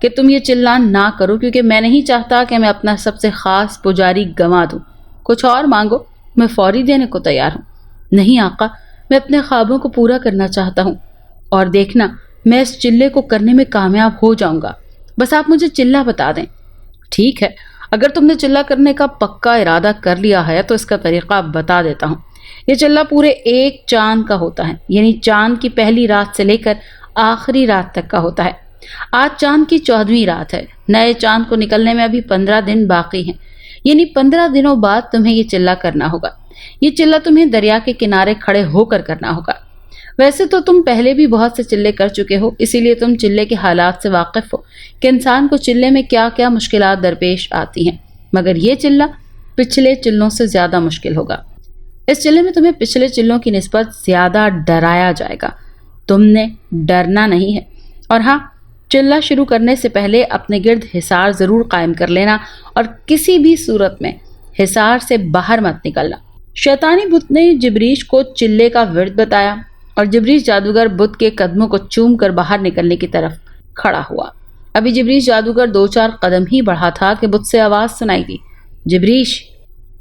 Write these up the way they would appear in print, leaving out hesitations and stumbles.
کہ تم یہ چلان نہ کرو، کیونکہ میں نہیں چاہتا کہ میں اپنا سب سے خاص پجاری گنوا دوں۔ کچھ اور مانگو، میں فوری دینے کو تیار ہوں۔ نہیں آقا، میں اپنے خوابوں کو پورا کرنا چاہتا ہوں، اور دیکھنا میں اس چلے کو کرنے میں کامیاب ہو جاؤں گا۔ بس آپ مجھے چلہ بتا دیں۔ ٹھیک ہے، اگر تم نے چلہ کرنے کا پکا ارادہ کر لیا ہے تو اس کا طریقہ بتا دیتا ہوں۔ یہ چلہ پورے ایک چاند کا ہوتا ہے، یعنی چاند کی پہلی رات سے لے کر آخری رات تک کا ہوتا ہے۔ آج چاند کی 14ویں رات ہے، نئے چاند کو نکلنے میں ابھی 15 دن باقی ہیں، یعنی 15 دنوں بعد تمہیں یہ چلہ کرنا ہوگا۔ یہ چلہ تمہیں دریا کے کنارے کھڑے ہو کر کرنا ہوگا۔ ویسے تو تم پہلے بھی بہت سے چلے کر چکے ہو، اسی لیے تم چلے کے حالات سے واقف ہو کہ انسان کو چلے میں کیا کیا مشکلات درپیش آتی ہیں، مگر یہ چلہ پچھلے چلوں سے زیادہ مشکل ہوگا۔ اس چلے میں تمہیں پچھلے چلوں کی نسبت زیادہ ڈرایا جائے گا۔ تم نے ڈرنا نہیں ہے، اور ہاں، چلہ شروع کرنے سے پہلے اپنے گرد حصار ضرور قائم کر لینا، اور کسی بھی صورت میں حصار سے باہر مت نکلنا۔ شیطانی بت نے جبریش کو چلے کا ورد بتایا، اور جبریش جادوگر بت کے قدموں کو چوم کر باہر نکلنے کی طرف کھڑا ہوا۔ ابھی جبریش جادوگر 2-4 قدم ہی بڑھا تھا کہ بت سے آواز سنائی دی، جبریش،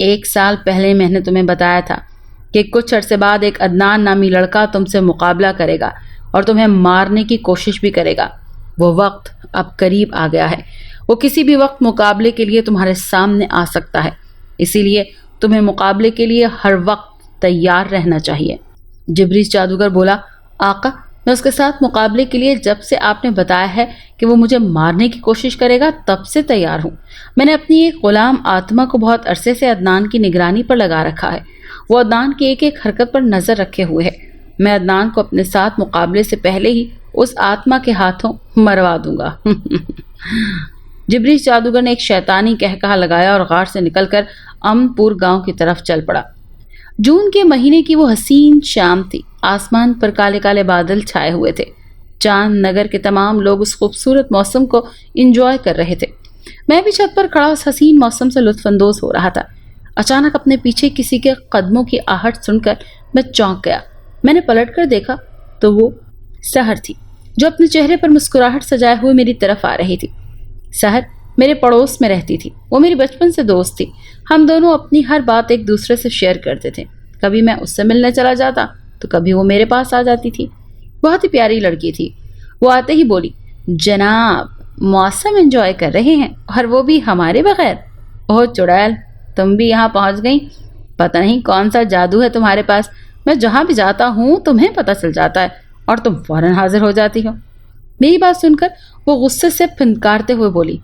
1 سال پہلے میں نے تمہیں بتایا تھا کہ کچھ عرصے بعد ایک عدنان نامی لڑکا تم سے مقابلہ کرے گا اور تمہیں مارنے کی کوشش بھی کرے گا۔ وہ وقت اب قریب آ گیا ہے، وہ کسی بھی وقت مقابلے کے لیے تمہارے سامنے آ سکتا ہے، اسی لیے تمہیں مقابلے کے لیے ہر وقت تیار رہنا چاہیے۔ جبریش جادوگر بولا، آقا، میں اس کے ساتھ مقابلے کے لیے جب سے آپ نے بتایا ہے کہ وہ مجھے مارنے کی کوشش کرے گا تب سے تیار ہوں۔ میں نے اپنی ایک غلام آتما کو بہت عرصے سے عدنان کی نگرانی پر لگا رکھا ہے، وہ عدنان کی ایک ایک حرکت پر نظر رکھے ہوئے ہے۔ میں عدنان کو اپنے ساتھ مقابلے سے پہلے ہی اس آتما کے ہاتھوں مروا دوں گا۔ جبریش جادوگر نے ایک شیطانی کہکہا لگایا اور غار سے نکل کر امپور گاؤں کی طرف چل پڑا۔ جون کے مہینے کی وہ حسین شام تھی، آسمان پر کالے کالے بادل چھائے ہوئے تھے، چاند نگر کے تمام لوگ اس خوبصورت موسم کو انجوائے کر رہے تھے۔ میں بھی چھت پر کھڑا اس حسین موسم سے لطف اندوز ہو رہا تھا۔ اچانک اپنے پیچھے کسی کے قدموں کی آہٹ سن کر میں چونک گیا۔ میں نے پلٹ کر دیکھا تو وہ سحر تھی، جو اپنے چہرے پر مسکراہٹ سجائے ہوئے میری طرف آ رہی تھی۔ سحر میرے پڑوس میں رہتی تھی، وہ میری بچپن سے دوست تھی، ہم دونوں اپنی ہر بات ایک دوسرے سے شیئر کرتے تھے۔ کبھی میں اس سے ملنے چلا جاتا تو کبھی وہ میرے پاس آ جاتی تھی۔ بہت ہی پیاری لڑکی تھی۔ وہ آتے ہی بولی، جناب، موسم انجوائے کر رہے ہیں، اور وہ بھی ہمارے بغیر؟ اوہ چڑیل، تم بھی یہاں پہنچ گئی؟ پتہ نہیں کون سا جادو ہے تمہارے پاس، میں جہاں بھی جاتا ہوں تمہیں پتہ چل جاتا ہے اور تم فوراً حاضر ہو جاتی ہو۔ میری بات سن کر وہ غصے سے پھنکارتے ہوئے بولی،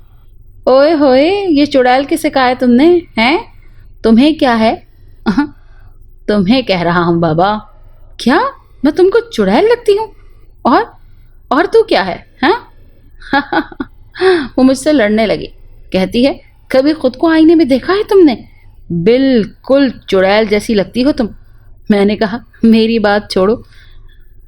اوئے ہوئے، یہ چڑیل کسے کہا ہے تم نے؟ ہیں؟ تمہیں کیا ہے؟ تمہیں کہہ رہا ہوں بابا۔ کیا میں تم کو چڑیل لگتی ہوں؟ اور تو کیا ہے؟ ہاں؟ وہ مجھ سے لڑنے لگی، کہتی ہے، کبھی خود کو آئینے میں دیکھا ہے تم نے؟ بالکل چڑیل جیسی لگتی ہو تم۔ میں نے کہا، میری بات چھوڑو،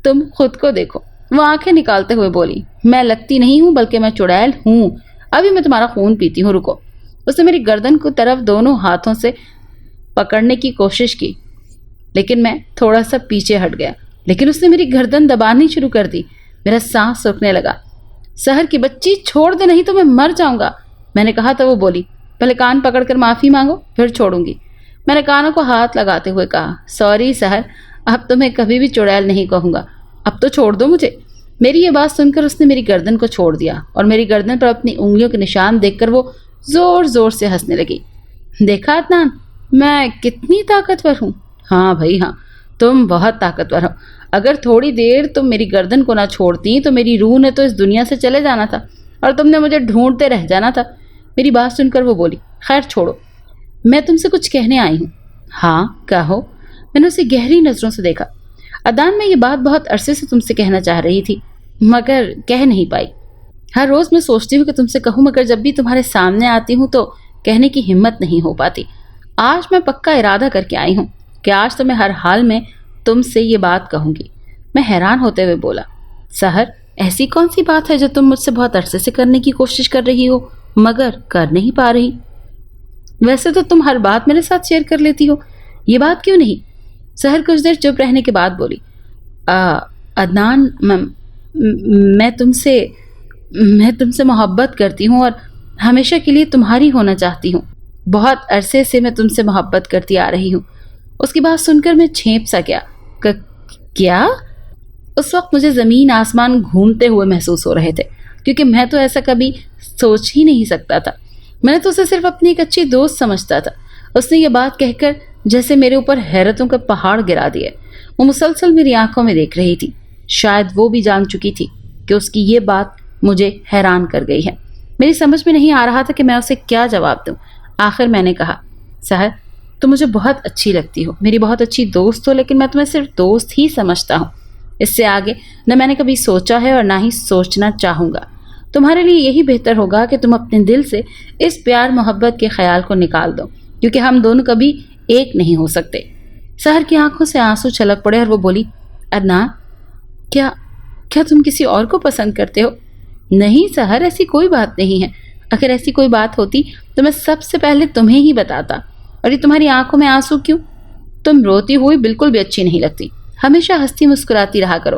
تم خود کو دیکھو۔ وہ آنکھیں نکالتے ہوئے بولی، میں لگتی نہیں ہوں بلکہ میں چڑیل ہوں۔ ابھی میں تمہارا خون پیتی ہوں، رکو۔ اس نے میری گردن کی طرف دونوں ہاتھوں سے پکڑنے کی کوشش کی، لیکن میں تھوڑا سا پیچھے ہٹ گیا، لیکن اس نے میری گردن دبانی شروع کر دی۔ میرا سانس رکنے لگا۔ سحر کی بچی، چھوڑ دے نہیں تو میں مر جاؤں گا۔ میں نے کہا تو وہ بولی، پہلے کان پکڑ کر معافی مانگو پھر چھوڑوں گی۔ میں نے کانوں کو ہاتھ لگاتے ہوئے کہا، سوری سحر، اب تو میں کبھی بھی چڑیل نہیں کہوں گا، اب تو چھوڑ دو مجھے۔ میری یہ بات سن کر اس نے میری گردن کو چھوڑ دیا، اور میری گردن پر اپنی انگلیوں کے نشان دیکھ کر وہ زور زور سے ہنسنے لگی۔ دیکھا عدنان، میں کتنی طاقتور ہوں؟ ہاں بھائی ہاں، تم بہت طاقتور ہو۔ اگر تھوڑی دیر تم میری گردن کو نہ چھوڑتی تو میری روح نے تو اس دنیا سے چلے جانا تھا، اور تم نے مجھے ڈھونڈتے رہ جانا تھا۔ میری بات سن کر وہ بولی، خیر چھوڑو، میں تم سے کچھ کہنے آئی ہوں۔ ہاں کہو۔ میں نے اسے گہری نظروں سے دیکھا۔ عدنان، میں یہ بات بہت عرصے سے تم سے کہنا چاہ رہی تھی، مگر کہہ نہیں پائی۔ ہر روز میں سوچتی ہوں کہ تم سے کہوں، مگر جب بھی تمہارے سامنے آتی ہوں تو کہنے کی ہمت نہیں ہو پاتی۔ آج میں پکا ارادہ کر کے آئی ہوں کہ آج تو میں ہر حال میں تم سے یہ بات کہوں گی۔ میں حیران ہوتے ہوئے بولا، سحر، ایسی کون سی بات ہے جو تم مجھ سے بہت عرصے سے کرنے کی کوشش کر رہی ہو مگر کر نہیں پا رہی؟ ویسے تو تم ہر بات میرے ساتھ شیئر کر لیتی ہو، یہ بات کیوں نہیں؟ سحر کچھ دیر چپ رہنے کے بعد بولی، عدنان، میں تم سے میں تم سے محبت کرتی ہوں اور ہمیشہ کے لیے تمہاری ہونا چاہتی ہوں. بہت عرصے سے میں تم سے محبت کرتی آ رہی ہوں. اس کی بات سن کر میں چھینپ سا گیا. کیا؟ اس وقت مجھے زمین آسمان گھومتے ہوئے محسوس ہو رہے تھے، کیونکہ میں تو ایسا کبھی سوچ ہی نہیں سکتا تھا. میں نے تو اسے صرف اپنی ایک اچھی دوست سمجھتا تھا. اس نے یہ بات کہہ کر جیسے میرے اوپر حیرتوں کا پہاڑ گرا دیا. وہ مسلسل میری آنکھوں میں دیکھ رہی تھی. شاید وہ بھی جان چکی تھی کہ اس کی یہ بات مجھے حیران کر گئی ہے. میری سمجھ میں نہیں آ رہا تھا کہ میں اسے کیا جواب دوں. آخر میں نے کہا، سحر، تم مجھے بہت اچھی لگتی ہو، میری بہت اچھی دوست ہو، لیکن میں تمہیں صرف دوست ہی سمجھتا ہوں. اس سے آگے نہ میں نے کبھی سوچا ہے اور نہ ہی سوچنا چاہوں گا. تمہارے لیے یہی بہتر ہوگا کہ تم اپنے دل سے اس پیار محبت کے خیال کو نکال دو، کیونکہ ہم دونوں کبھی ایک نہیں ہو سکتے. سحر کی آنکھوں سے آنسو چھلک پڑے اور وہ بولی، عدنان، کیا تم کسی اور کو پسند کرتے ہو؟ نہیں سحر، ایسی کوئی بات نہیں ہے. اگر ایسی کوئی بات ہوتی تو میں سب سے پہلے تمہیں ہی بتاتا. اور یہ تمہاری آنکھوں میں آنسو کیوں؟ تم روتی ہوئی بالکل بھی اچھی نہیں لگتی. ہمیشہ ہنستی مسکراتی رہا کرو.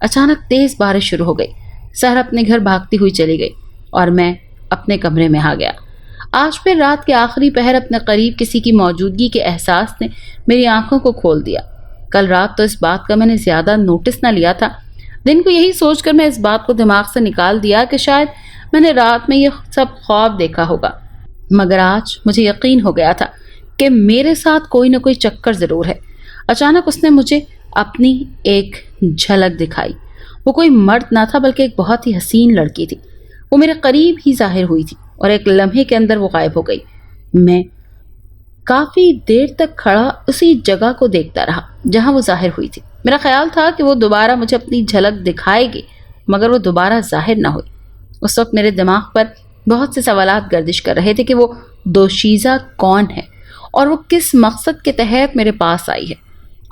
اچانک تیز بارش شروع ہو گئی. سحر اپنے گھر بھاگتی ہوئی چلی گئی اور میں اپنے کمرے میں آ گیا. آج پھر رات کے آخری پہر اپنے قریب کسی کی موجودگی کے احساس نے میری آنکھوں کو کھول دیا. کل رات تو اس بات کا میں نے زیادہ نوٹس نہ لیا تھا. دن کو یہی سوچ کر میں اس بات کو دماغ سے نکال دیا کہ شاید میں نے رات میں یہ سب خواب دیکھا ہوگا. مگر آج مجھے یقین ہو گیا تھا کہ میرے ساتھ کوئی نہ کوئی چکر ضرور ہے. اچانک اس نے مجھے اپنی ایک جھلک دکھائی. وہ کوئی مرد نہ تھا بلکہ ایک بہت ہی حسین لڑکی تھی. وہ میرے قریب ہی ظاہر ہوئی تھی اور ایک لمحے کے اندر وہ غائب ہو گئی. میں کافی دیر تک کھڑا اسی جگہ کو دیکھتا رہا جہاں وہ ظاہر ہوئی تھی. میرا خیال تھا کہ وہ دوبارہ مجھے اپنی جھلک دکھائے گی، مگر وہ دوبارہ ظاہر نہ ہوئی. اس وقت میرے دماغ پر بہت سے سوالات گردش کر رہے تھے کہ وہ دوشیزہ کون ہے اور وہ کس مقصد کے تحت میرے پاس آئی ہے.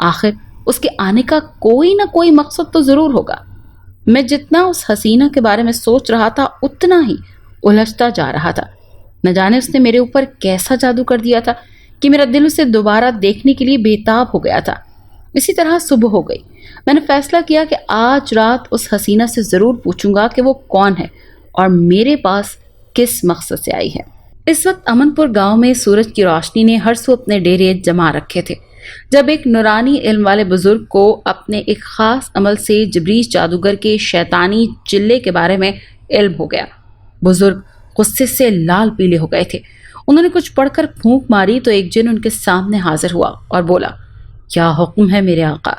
آخر اس کے آنے کا کوئی نہ کوئی مقصد تو ضرور ہوگا. میں جتنا اس حسینہ کے بارے میں سوچ رہا تھا اتنا ہی الجھتا جا رہا تھا. نہ جانے اس نے میرے اوپر کیسا جادو کر دیا تھا کہ میرا دل اسے دوبارہ دیکھنے کے لیے بےتاب ہو گیا تھا. اسی طرح صبح ہو گئی. میں نے فیصلہ کیا کہ آج رات اس حسینہ سے ضرور پوچھوں گا کہ وہ کون ہے اور میرے پاس کس مقصد سے آئی ہے. اس وقت امن پور گاؤں میں سورج کی روشنی نے ہر سو اپنے ڈیرے جما رکھے تھے. جب ایک نورانی علم والے بزرگ کو اپنے ایک خاص عمل سے جبریش جادوگر کے شیطانی چلے کے بارے میں علم ہو گیا. بزرگ غصے سے لال پیلے ہو گئے تھے. انہوں نے کچھ پڑھ کر پھونک ماری تو ایک جن ان کے سامنے حاضر ہوا اور بولا، کیا حکم ہے میرے آقا؟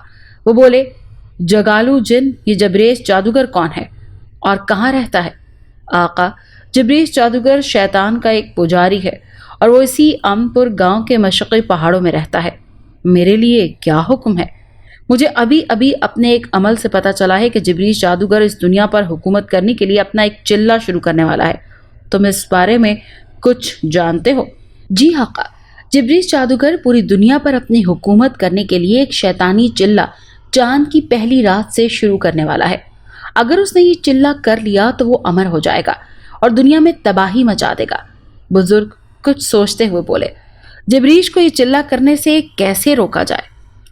وہ بولے، جگالو جن، یہ جبریش جادوگر کون ہے اور کہاں رہتا ہے؟ آقا، جبریش جادوگر شیطان کا ایک پجاری ہے اور وہ اسی امپور گاؤں کے مشرقی پہاڑوں میں رہتا ہے. میرے لیے کیا حکم ہے؟ مجھے ابھی ابھی اپنے ایک عمل سے پتا چلا ہے کہ جبریش جادوگر اس دنیا پر حکومت کرنے کے لیے اپنا ایک چلہ شروع کرنے والا ہے. تم اس بارے میں کچھ جانتے ہو؟ جی آقا، جبریش جادوگر پوری دنیا پر اپنی حکومت کرنے کے لیے ایک شیطانی چلہ چاند کی پہلی رات سے شروع کرنے والا ہے. اگر اس نے یہ چلہ کر لیا تو وہ امر ہو جائے گا اور دنیا میں تباہی مچا دے گا. بزرگ کچھ سوچتے ہوئے بولے، جبریش کو یہ چلہ کرنے سے کیسے روکا جائے؟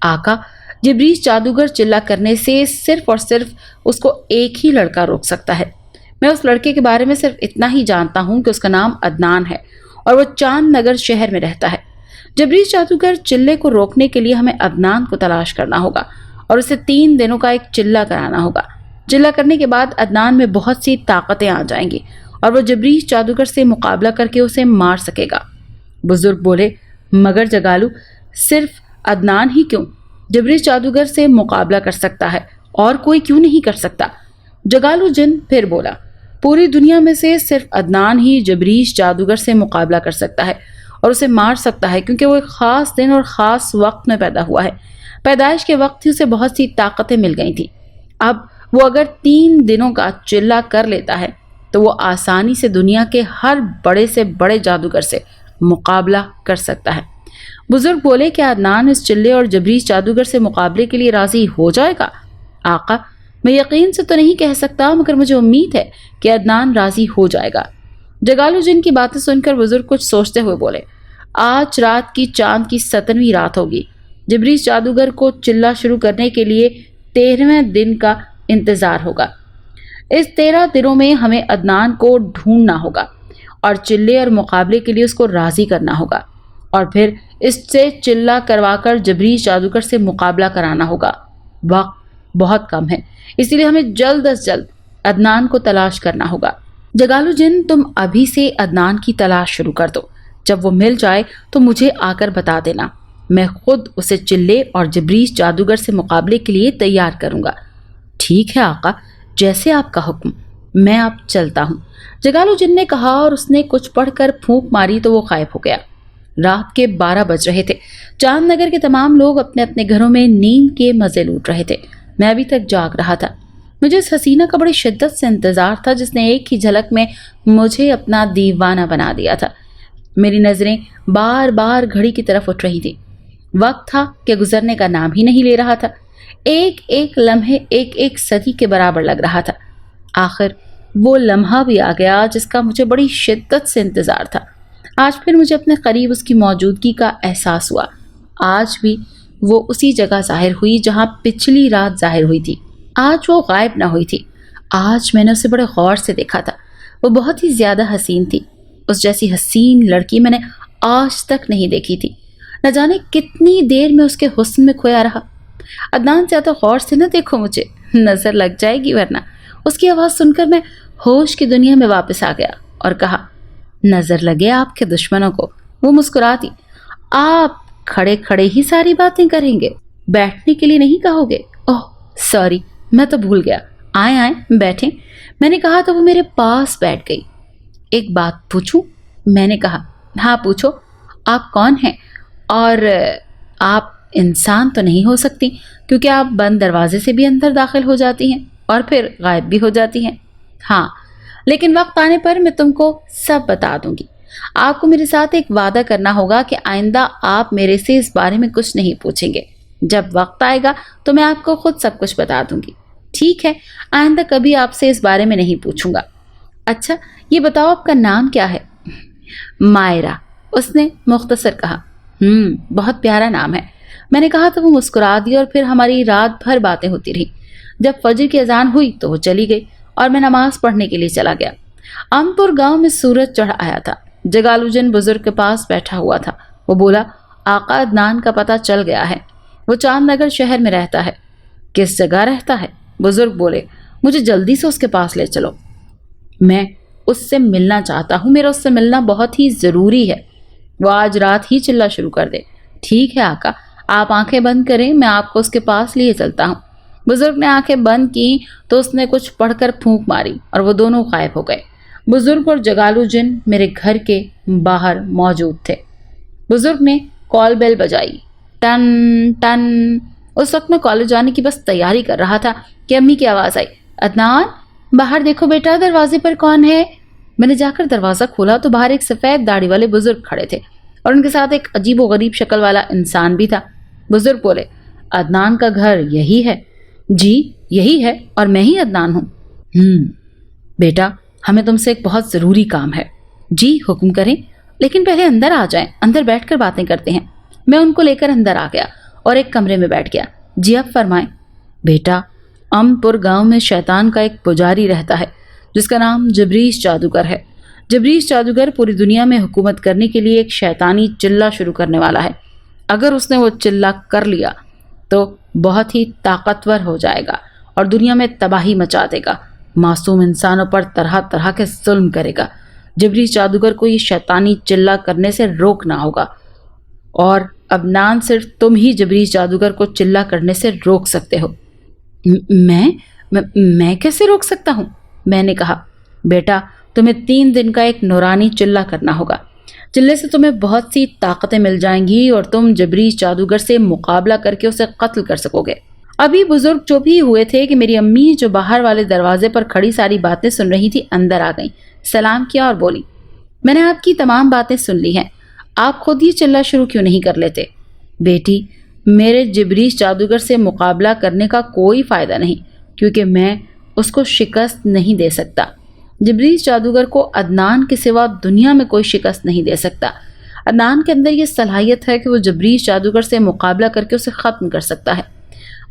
آقا، جبریش جادوگر چلہ کرنے سے صرف اور صرف اس کو ایک ہی لڑکا روک سکتا ہے. میں اس لڑکے کے بارے میں صرف اتنا ہی جانتا ہوں کہ اس کا نام عدنان ہے اور وہ چاند نگر شہر میں رہتا ہے. جبریش جادوگر چلے کو روکنے کے لیے ہمیں عدنان کو تلاش کرنا ہوگا اور اسے 3 دنوں کا ایک چلہ کرانا ہوگا. چلہ کرنے کے بعد عدنان میں بہت سی طاقتیں آ جائیں گی اور وہ جبریش جادوگر سے مقابلہ کر کے اسے مار سکے گا. بزرگ بولے، مگر جگالو، صرف عدنان ہی کیوں؟ جبریش جادوگر سے مقابلہ کر سکتا ہے اور کوئی کیوں نہیں کر سکتا؟ جگالو جن پھر بولا، پوری دنیا میں سے صرف عدنان ہی جبریش جادوگر سے مقابلہ کر سکتا ہے اور اسے مار سکتا ہے، کیونکہ وہ ایک خاص دن اور خاص وقت میں پیدا ہوا ہے. پیدائش کے وقت ہی اسے بہت سی طاقتیں مل گئی تھیں. اب وہ اگر 3 دنوں کا چلہ کر لیتا ہے تو وہ آسانی سے دنیا کے ہر بڑے سے بڑے جادوگر سے مقابلہ کر سکتا ہے. بزرگ بولے، کیا عدنان اس چلے اور جبریش جادوگر سے مقابلے کے لیے راضی ہو جائے گا؟ آقا، میں یقین سے تو نہیں کہہ سکتا، مگر مجھے امید ہے کہ عدنان راضی ہو جائے گا. جگالو جن کی باتیں سن کر بزرگ کچھ سوچتے ہوئے بولے، آج رات کی چاند کی 17ویں رات ہوگی. جبریش جادوگر کو چلہ شروع کرنے کے لیے 13ویں دن کا انتظار ہوگا۔ اس 13 دنوں میں ہمیں عدنان کو ڈھونڈنا ہوگا اور چلے اور مقابلے کے لیے اس کو راضی کرنا ہوگا، اور پھر اس سے چلہ کروا کر جبری جادوگر سے مقابلہ کرانا ہوگا۔ وقت بہت کم ہے، اسی لیے ہمیں جلد از جلد عدنان کو تلاش کرنا ہوگا۔ جگالو جن، تم ابھی سے عدنان کی تلاش شروع کر دو۔ جب وہ مل جائے تو مجھے آ کر بتا دینا، میں خود اسے چلے اور جبریش جادوگر سے مقابلے کے لیے تیار کروں گا۔ ٹھیک ہے آقا، جیسے آپ کا حکم، میں اب چلتا ہوں، جگالو جن نے کہا، اور اس نے کچھ پڑھ کر پھونک ماری تو وہ غائب ہو گیا۔ رات کے 12 بج رہے تھے۔ چاند نگر کے تمام لوگ اپنے اپنے گھروں میں نیند کے مزے لوٹ رہے تھے۔ میں ابھی تک جاگ رہا تھا۔ مجھے اس حسینہ کا بڑی شدت سے انتظار تھا جس نے ایک ہی جھلک میں مجھے اپنا دیوانہ بنا دیا تھا۔ میری نظریں بار بار گھڑی کی طرف اٹھ رہی تھی۔ وقت تھا کہ گزرنے کا نام ہی نہیں لے رہا تھا۔ ایک ایک لمحے ایک ایک صدی کے برابر لگ رہا تھا۔ آخر وہ لمحہ بھی آ گیا جس کا مجھے بڑی شدت سے انتظار تھا۔ آج پھر مجھے اپنے قریب اس کی موجودگی کا احساس ہوا۔ آج بھی وہ اسی جگہ ظاہر ہوئی جہاں پچھلی رات ظاہر ہوئی تھی۔ آج وہ غائب نہ ہوئی تھی۔ آج میں نے اسے بڑے غور سے دیکھا تھا۔ وہ بہت ہی زیادہ حسین تھی۔ اس جیسی حسین لڑکی میں نے آج تک نہیں دیکھی تھی۔ نہ جانے کتنی دیر میں اس کے حسن میں کھویا رہا۔ عدنان زیادہ غور سے نہ دیکھو مجھے، نظر لگ جائے گی ورنہ۔ اس کی آواز سن کر میں ہوش کی دنیا میں واپس آ گیا اور کہا، نظر لگے آپ کے دشمنوں کو۔ وہ مسکراتی، آپ کھڑے کھڑے ہی ساری باتیں کریں گے، بیٹھنے کے لیے نہیں کہو گے؟ اوہ سوری، میں تو بھول گیا، آئیں آئیں بیٹھیں۔ میں نے کہا تو وہ میرے پاس بیٹھ گئی۔ ایک بات پوچھوں؟ میں نے کہا، ہاں پوچھو۔ آپ کون ہیں؟ اور آپ انسان تو نہیں ہو سکتی کیونکہ آپ بند دروازے سے بھی اندر داخل ہو جاتی ہیں اور پھر غائب بھی ہو جاتی ہیں۔ ہاں، لیکن وقت آنے پر میں تم کو سب بتا دوں گی۔ آپ کو میرے ساتھ ایک وعدہ کرنا ہوگا کہ آئندہ آپ میرے سے اس بارے میں کچھ نہیں پوچھیں گے۔ جب وقت آئے گا تو میں آپ کو خود سب کچھ بتا دوں گی۔ ٹھیک ہے، آئندہ کبھی آپ سے اس بارے میں نہیں پوچھوں گا۔ اچھا یہ بتاؤ آپ کا نام کیا ہے؟ مائرہ، اس نے مختصر کہا۔ بہت پیارا نام ہے۔ میں نے کہا تو وہ مسکرا دی اور پھر ہماری رات بھر باتیں ہوتی رہی۔ جب فجر کی اذان ہوئی تو وہ چلی گئی اور میں نماز پڑھنے کے لیے چلا گیا۔ امپور گاؤں میں سورج چڑھ آیا تھا۔ جگالو جن بزرگ کے پاس بیٹھا ہوا تھا۔ وہ بولا، آقا عدنان کا پتہ چل گیا ہے، وہ چاند نگر شہر میں رہتا ہے۔ کس جگہ رہتا ہے؟ بزرگ بولے، مجھے جلدی سے اس کے پاس لے چلو، میں اس سے ملنا چاہتا ہوں، میرا اس سے ملنا بہت ہی ضروری ہے، وہ آج رات ہی چلنا شروع کر دے۔ ٹھیک ہے آقا، آپ آنکھیں بند کریں، میں آپ کو اس کے پاس لیے چلتا ہوں۔ بزرگ نے آنکھیں بند کی تو اس نے کچھ پڑھ کر پھونک ماری اور وہ دونوں غائب ہو گئے۔ بزرگ اور جگالو جن میرے گھر کے باہر موجود تھے۔ بزرگ نے کال بیل بجائی، ٹن ٹن۔ اس وقت میں کالج جانے کی بس تیاری کر رہا تھا کہ امی کی آواز آئی، عدنان باہر دیکھو بیٹا، دروازے پر کون ہے؟ میں نے جا کر دروازہ کھولا تو باہر ایک سفید داڑھی والے بزرگ کھڑے تھے اور ان کے ساتھ ایک عجیب و غریب شکل والا انسان بھی تھا۔ بزرگ بولے، عدنان کا گھر یہی ہے؟ جی یہی ہے، اور میں ہی عدنان ہوں۔ بیٹا ہمیں تم سے ایک بہت ضروری کام ہے۔ جی حکم کریں، لیکن پہلے اندر آ جائیں، اندر بیٹھ کر باتیں کرتے ہیں۔ میں ان کو لے کر اندر آ گیا اور ایک کمرے میں بیٹھ گیا۔ جی اب فرمائیں۔ بیٹا امپور گاؤں میں شیطان کا ایک پجاری رہتا ہے جس کا نام جبریش جادوگر ہے۔ جبریش جادوگر پوری دنیا میں حکومت کرنے کے لیے ایک شیطانی چلہ شروع کرنے والا ہے۔ اگر اس نے وہ چلہ کر لیا تو بہت ہی طاقتور ہو جائے گا اور دنیا میں تباہی مچا دے گا، معصوم انسانوں پر طرح طرح کے ظلم کرے گا۔ جبریش جادوگر کو یہ شیطانی چلہ کرنے سے روکنا ہوگا، اور عدنان صرف تم ہی جبریش جادوگر کو چلہ کرنے سے روک سکتے ہو۔ میں کیسے روک سکتا ہوں؟ میں نے کہا، بیٹا تمہیں 3 دن کا ایک نورانی چلہ کرنا ہوگا۔ چلے سے تمہیں بہت سی طاقتیں مل جائیں گی اور تم جبریش جادوگر سے مقابلہ کر کے اسے قتل کر سکو گے۔ ابھی بزرگ چپ ہی ہوئے تھے کہ میری امی جو باہر والے دروازے پر کھڑی ساری باتیں سن رہی تھی اندر آ گئیں، سلام کیا اور بولی، میں نے آپ کی تمام باتیں سن لی ہیں، آپ خود یہ چلہ شروع کیوں نہیں کر لیتے؟ بیٹی میرے جبریش جادوگر سے مقابلہ کرنے کا کوئی فائدہ نہیں کیونکہ میں اس کو شکست نہیں دے سکتا۔ جبریش جادوگر کو عدنان کے سوا دنیا میں کوئی شکست نہیں دے سکتا۔ عدنان کے اندر یہ صلاحیت ہے کہ وہ جبریش جادوگر سے مقابلہ کر کے اسے ختم کر سکتا ہے۔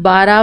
12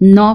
9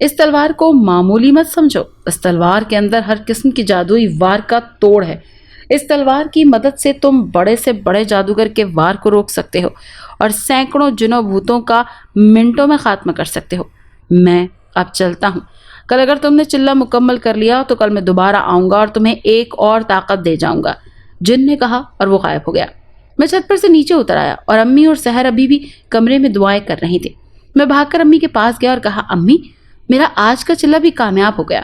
اس تلوار کو معمولی مت سمجھو، اس تلوار کے اندر ہر قسم کی جادوئی وار کا توڑ ہے۔ اس تلوار کی مدد سے تم بڑے سے بڑے جادوگر کے وار کو روک سکتے ہو اور سینکڑوں جنوں بھوتوں کا منٹوں میں خاتمہ کر سکتے ہو۔ میں اب چلتا ہوں، کل اگر تم نے چلہ مکمل کر لیا تو کل میں دوبارہ آؤں گا اور تمہیں ایک اور طاقت دے جاؤں گا، جن نے کہا اور وہ غائب ہو گیا۔ میں چھت پر سے نیچے اتر آیا اور امی اور سحر ابھی بھی کمرے میں دعائیں کر رہی تھی۔ میں بھاگ کر امی کے پاس گیا اور کہا، امی میرا آج کا چلہ بھی کامیاب ہو گیا۔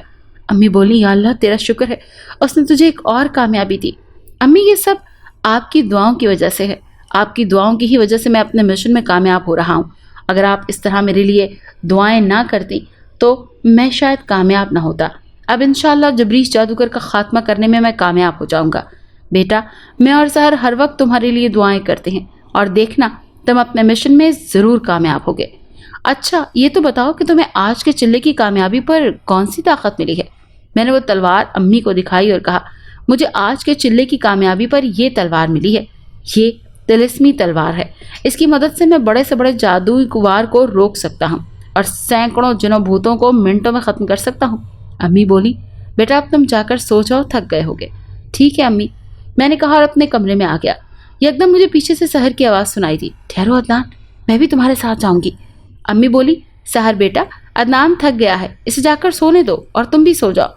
امی بولی، یا اللہ تیرا شکر ہے، اس نے تجھے ایک اور کامیابی دی۔ امی یہ سب آپ کی دعاؤں کی وجہ سے ہے، آپ کی دعاؤں کی ہی وجہ سے میں اپنے مشن میں کامیاب ہو رہا ہوں۔ اگر آپ اس طرح میرے لیے دعائیں نہ کرتی تو میں شاید کامیاب نہ ہوتا۔ اب انشاءاللہ جبریش جادوگر کا خاتمہ کرنے میں کامیاب ہو جاؤں گا۔ بیٹا میں اور سحر ہر وقت تمہارے لیے دعائیں کرتے ہیں اور دیکھنا تم اپنے مشن میں ضرور کامیاب ہوگے۔ اچھا یہ تو بتاؤ کہ تمہیں آج کے چلے کی کامیابی پر کون سی طاقت ملی ہے؟ میں نے وہ تلوار امی کو دکھائی اور کہا، مجھے آج کے چلے کی کامیابی پر یہ تلوار ملی ہے۔ یہ طلسمی تلوار ہے، اس کی مدد سے میں بڑے سے بڑے جادوئی وار کو روک سکتا ہوں اور سینکڑوں جنوں بھوتوں کو منٹوں میں ختم کر سکتا ہوں۔ امی بولی، بیٹا اب تم جا کر سو جاؤ، تھک گئے ہوگے۔ ٹھیک ہے امی، میں نے کہا اور اپنے کمرے میں آ گیا۔ یکدم مجھے پیچھے سے سحر کی آواز سنائی دی، ٹھہرو عدنان، میں بھی تمہارے ساتھ جاؤں گی۔ امی بولی، سحر بیٹا عدنان تھک گیا ہے، اسے جا کر سونے دو اور تم بھی سو جاؤ۔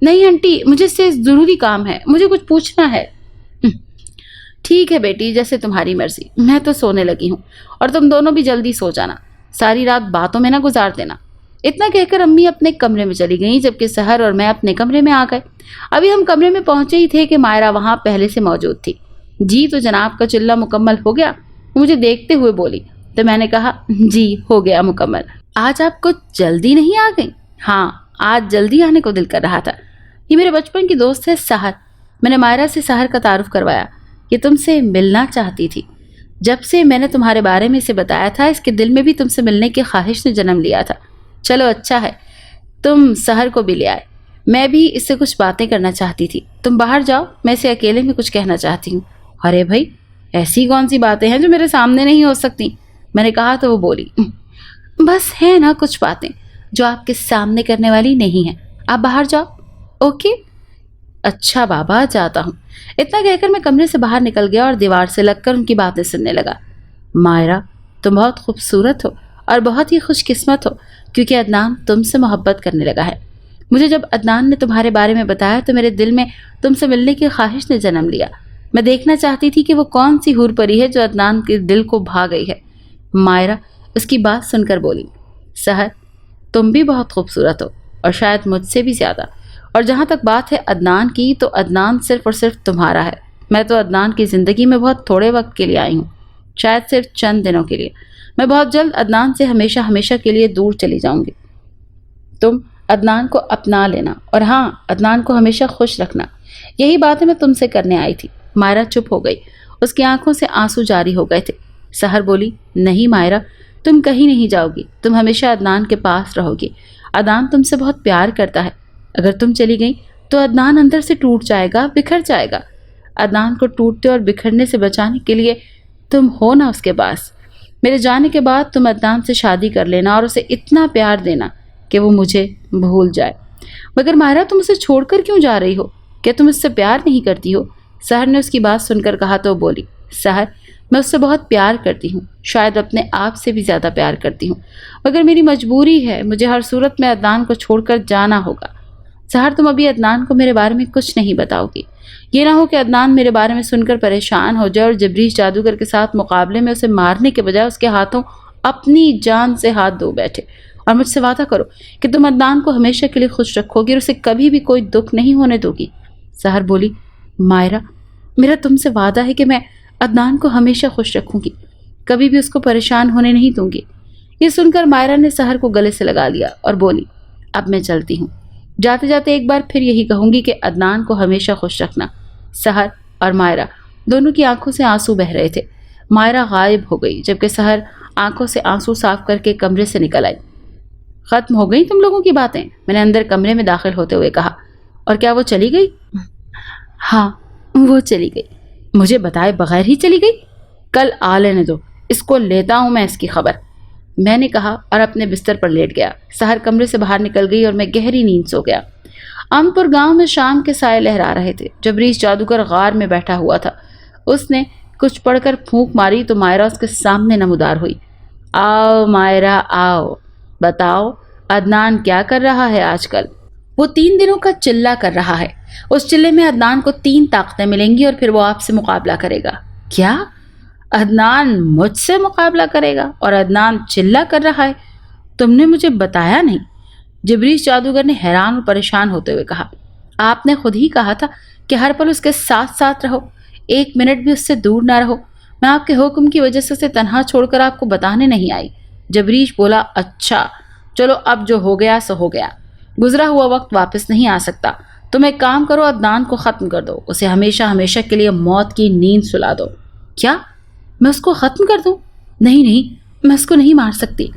نہیں آنٹی، مجھے اس سے ضروری کام ہے، مجھے کچھ پوچھنا ہے۔ ٹھیک ہے بیٹی، جیسے تمہاری مرضی، میں تو سونے لگی ہوں اور تم دونوں بھی جلدی سو جانا، ساری رات باتوں میں نہ گزار دینا۔ اتنا کہہ کر امی اپنے کمرے میں چلی گئیں جبکہ سحر اور میں اپنے کمرے میں آ گئے۔ ابھی ہم کمرے میں پہنچے ہی تھے کہ مائرہ وہاں پہلے سے موجود تھی۔ جی تو جناب کا چلہ مکمل ہو گیا؟ مجھے دیکھتے ہوئے بولی تو میں نے کہا، جی ہو گیا مکمل۔ آج آپ کو جلدی نہیں آ گئی؟ ہاں آج جلدی آنے کو دل کر رہا تھا۔ یہ میرے بچپن کی دوست ہے سحر۔ میں نے مائرہ سے سحر کا تعارف کروایا۔ یہ تم سے ملنا چاہتی تھی، جب سے میں نے تمہارے بارے میں اسے بتایا تھا اس کے دل میں بھی تم سے ملنے کی خواہش نے جنم لیا تھا۔ چلو اچھا ہے تم سحر کو بھی لے آئے، میں بھی اس سے کچھ باتیں کرنا چاہتی تھی۔ تم باہر جاؤ، میں اسے اکیلے میں کچھ کہنا چاہتی ہوں۔ ارے بھائی ایسی کون سی باتیں ہیں جو میرے سامنے نہیں ہو سکتی؟ میں نے کہا تو وہ بولی، بس ہے نا کچھ باتیں جو آپ کے سامنے کرنے والی نہیں ہیں، آپ باہر جاؤ۔ اوکے اچھا بابا جاتا ہوں۔ اتنا کہہ کر میں کمرے سے باہر نکل گیا اور دیوار سے لگ کر ان کی باتیں سننے لگا۔ مائرہ تم بہت خوبصورت ہو اور بہت ہی خوش قسمت ہو کیونکہ عدنان تم سے محبت کرنے لگا ہے۔ مجھے جب عدنان نے تمہارے بارے میں بتایا تو میرے دل میں تم سے ملنے کی خواہش نے جنم لیا۔ میں دیکھنا چاہتی تھی کہ وہ کون سی حور پری ہے جو عدنان کے دل کو بھا گئی ہے۔ مائرہ اس کی بات سن کر بولی، سحر تم بھی بہت خوبصورت ہو اور شاید مجھ سے بھی زیادہ، اور جہاں تک بات ہے عدنان کی تو عدنان صرف اور صرف تمہارا ہے۔ میں تو عدنان کی زندگی میں بہت تھوڑے وقت کے لیے آئی ہوں، شاید صرف چند دنوں کے لیے۔ میں بہت جلد عدنان سے ہمیشہ ہمیشہ کے لیے دور چلی جاؤں گی۔ تم عدنان کو اپنا لینا اور ہاں عدنان کو ہمیشہ خوش رکھنا، یہی باتیں میں تم سے کرنے آئی تھی۔ مائرہ چپ ہو گئی، اس کی آنکھوں سے آنسو جاری ہو گئے تھے۔ سحر بولی، نہیں مائرہ تم کہیں نہیں جاؤ گی، تم ہمیشہ عدنان کے پاس رہو گی۔ عدنان تم سے بہت پیار کرتا ہے، اگر تم چلی گئی تو عدنان اندر سے ٹوٹ جائے گا، بکھر جائے گا۔ عدنان کو ٹوٹتے اور بکھرنے سے بچانے کے لیے تم ہو نا اس کے پاس۔ میرے جانے کے بعد تم عدنان سے شادی کر لینا اور اسے اتنا پیار دینا کہ وہ مجھے بھول جائے۔ مگر مائرہ تم اسے چھوڑ کر کیوں جا رہی ہو؟ کیا تم اس سے پیار نہیں کرتی ہو؟ سحر نے اس کی بات سن کر کہا تو بولی، سحر میں اس سے بہت پیار کرتی ہوں، شاید اپنے آپ سے بھی زیادہ پیار کرتی ہوں، مگر میری مجبوری ہے، مجھے ہر صورت میں عدنان کو چھوڑ کر جانا ہوگا۔ سحر تم ابھی عدنان کو میرے بارے میں کچھ نہیں بتاؤ گی، یہ نہ ہو کہ عدنان میرے بارے میں سن کر پریشان ہو جائے اور جبریش جادوگر کے ساتھ مقابلے میں اسے مارنے کے بجائے اس کے ہاتھوں اپنی جان سے ہاتھ دھو بیٹھے۔ اور مجھ سے وعدہ کرو کہ تم عدنان کو ہمیشہ کے لیے خوش رکھو گی اور اسے کبھی بھی کوئی دکھ نہیں ہونے دو گی۔ سحر بولی، مائرہ میرا تم سے وعدہ ہے کہ میں عدنان کو ہمیشہ خوش رکھوں گی، کبھی بھی اس کو پریشان ہونے نہیں دوں گی۔ یہ سن کر مائرہ نے سحر کو گلے سے لگا لیا اور بولی، اب میں چلتی ہوں، جاتے جاتے ایک بار پھر یہی کہوں گی کہ عدنان کو ہمیشہ خوش رکھنا۔ سحر اور مائرہ دونوں کی آنکھوں سے آنسو بہ رہے تھے۔ مائرہ غائب ہو گئی جبکہ سحر آنکھوں سے آنسو صاف کر کے کمرے سے نکل آئی۔ ختم ہو گئی تم لوگوں کی باتیں؟ میں نے اندر کمرے میں داخل ہوتے ہوئے کہا۔ اور کیا وہ چلی گئی؟ ہاں وہ چلی گئی، مجھے بتائے بغیر ہی چلی گئی۔ کل آ لینے دو، اس کو لیتا ہوں میں اس کی خبر۔ میں نے کہا اور اپنے بستر پر لیٹ گیا۔ سحر کمرے سے باہر نکل گئی اور میں گہری نیند سو گیا۔ امپور گاؤں میں شام کے سائے لہرا رہے تھے۔ جبریش جادوگر غار میں بیٹھا ہوا تھا۔ اس نے کچھ پڑھ کر پھونک ماری تو مائرہ اس کے سامنے نمودار ہوئی۔ آؤ مائرہ آؤ، بتاؤ عدنان کیا کر رہا ہے آج کل؟ وہ 3 دنوں کا چلہ کر رہا ہے۔ اس چلے میں عدنان کو 3 طاقتیں ملیں گی اور پھر وہ آپ سے مقابلہ کرے گا۔ کیا؟ عدنان مجھ سے مقابلہ کرے گا اور عدنان چلہ کر رہا ہے؟ تم نے مجھے بتایا نہیں۔ جبریش جادوگر نے حیران اور پریشان ہوتے ہوئے کہا، آپ نے خود ہی کہا تھا کہ ہر پل اس کے ساتھ ساتھ رہو، 1 منٹ بھی اس سے دور نہ رہو۔ میں آپ کے حکم کی وجہ سے اسے تنہا چھوڑ کر آپ کو بتانے نہیں آئی۔ جبریش بولا، اچھا چلو اب جو ہو گیا سو ہو گیا، گزرا ہوا وقت واپس نہیں آ سکتا۔ تم ایک کام کرو، عدنان کو ختم کر دو، اسے ہمیشہ ہمیشہ کے لیے موت کی نیند سلا دو۔ کیا میں اس کو ختم کر دوں؟ نہیں نہیں، میں اس کو نہیں مار سکتی۔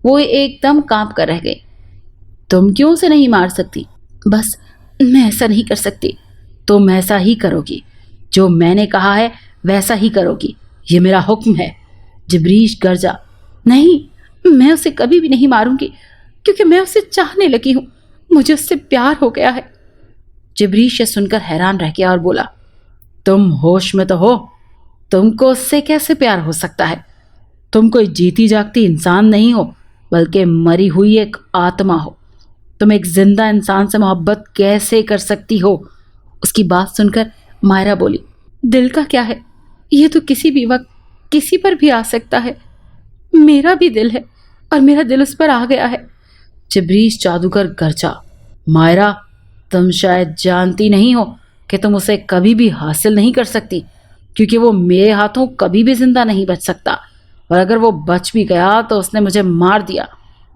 وہ ایک دم کانپ کر رہ گئی۔ تم کیوں اسے نہیں مار سکتی؟ بس میں ایسا نہیں کر سکتی۔ تم ایسا ہی کرو گی، جو میں نے کہا ہے ویسا ہی کرو گی، یہ میرا حکم ہے۔ جبریش گرجا، نہیں میں اسے کبھی بھی نہیں ماروں گی، کیونکہ میں اسے چاہنے لگی ہوں، مجھے اس سے پیار ہو گیا ہے۔ جبریش یہ سن کر حیران رہ گیا اور بولا، تم ہوش میں تو ہو؟ تم کو اس سے کیسے پیار ہو سکتا ہے؟ تم کوئی جیتی جاگتی انسان نہیں ہو، بلکہ مری ہوئی ایک آتما ہو۔ تم ایک زندہ انسان سے محبت کیسے کر سکتی ہو؟ اس کی بات سن کر مائرہ بولی، دل کا کیا ہے، یہ تو کسی بھی وقت کسی پر بھی آ سکتا ہے۔ میرا بھی دل ہے اور میرا دل اس پر آ گیا ہے۔ جبریش جادوگر گرجا، مائرہ تم شاید جانتی نہیں ہو کہ تم اسے کبھی بھی حاصل نہیں کر سکتی، کیونکہ وہ میرے ہاتھوں کبھی بھی زندہ نہیں بچ سکتا، اور اگر وہ بچ بھی گیا تو اس نے مجھے مار دیا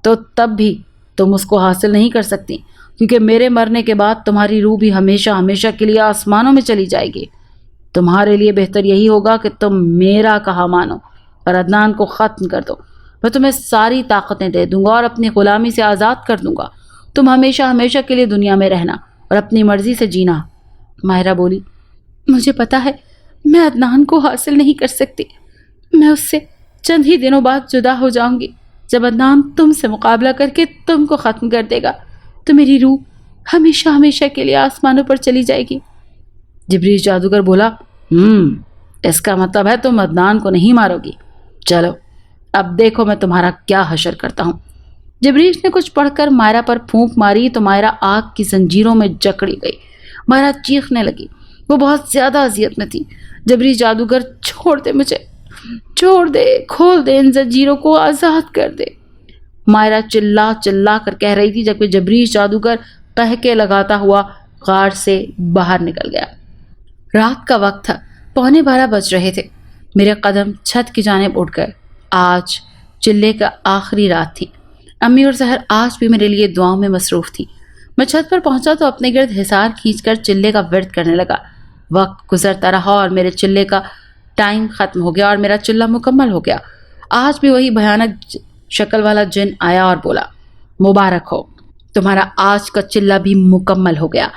تو تب بھی تم اس کو حاصل نہیں کر سکتی، کیونکہ میرے مرنے کے بعد تمہاری روح بھی ہمیشہ ہمیشہ کے لیے آسمانوں میں چلی جائے گی۔ تمہارے لیے بہتر یہی ہوگا کہ تم میرا کہا مانو اور عدنان کو ختم کر دو۔ میں تمہیں ساری طاقتیں دے دوں گا اور اپنی غلامی سے آزاد کر دوں گا۔ تم ہمیشہ ہمیشہ کے لیے دنیا میں رہنا اور اپنی مرضی سے جینا۔ مائرہ بولی، مجھے پتا ہے میں عدنان کو حاصل نہیں کر سکتی، میں اس سے چند ہی دنوں بعد جدا ہو جاؤں گی۔ جب عدنان تم سے مقابلہ کر کے تم کو ختم کر دے گا تو میری روح ہمیشہ ہمیشہ کے لیے آسمانوں پر چلی جائے گی۔ جبریش جادوگر بولا، اس کا مطلب ہے تم عدنان کو نہیں مارو گی۔ چلو اب دیکھو میں تمہارا کیا حشر کرتا ہوں۔ جبریش نے کچھ پڑھ کر مائرہ پر پھونک ماری تو مائرہ آگ کی زنجیروں میں جکڑی گئی۔ مائرہ چیخنے لگی، وہ بہت زیادہ اذیت میں تھی۔ جبریش جادوگر، چھوڑ دے مجھے، چھوڑ دے، کھول دے ان زنجیروں کو، آزاد کر دے۔ مائرہ چلا چلا کر کہہ رہی تھی، جبکہ جبریش جادوگر قہقے لگاتا ہوا غار سے باہر نکل گیا۔ رات کا وقت تھا، 11:15 بج رہے تھے۔ میرے قدم چھت کی جانب اٹھ گئے۔ آج چلے کا آخری رات تھی۔ امی اور سحر آج بھی میرے لیے دعاؤں میں مصروف تھی۔ میں چھت پر پہنچا تو اپنے گرد حصار کھینچ کر چلے کا ورد کرنے لگا۔ وقت گزرتا رہا اور میرے چلے کا ٹائم ختم ہو گیا اور میرا چلہ مکمل ہو گیا۔ آج بھی وہی بھیانک شکل والا جن آیا اور بولا، مبارک ہو، تمہارا آج کا چلہ بھی مکمل ہو گیا۔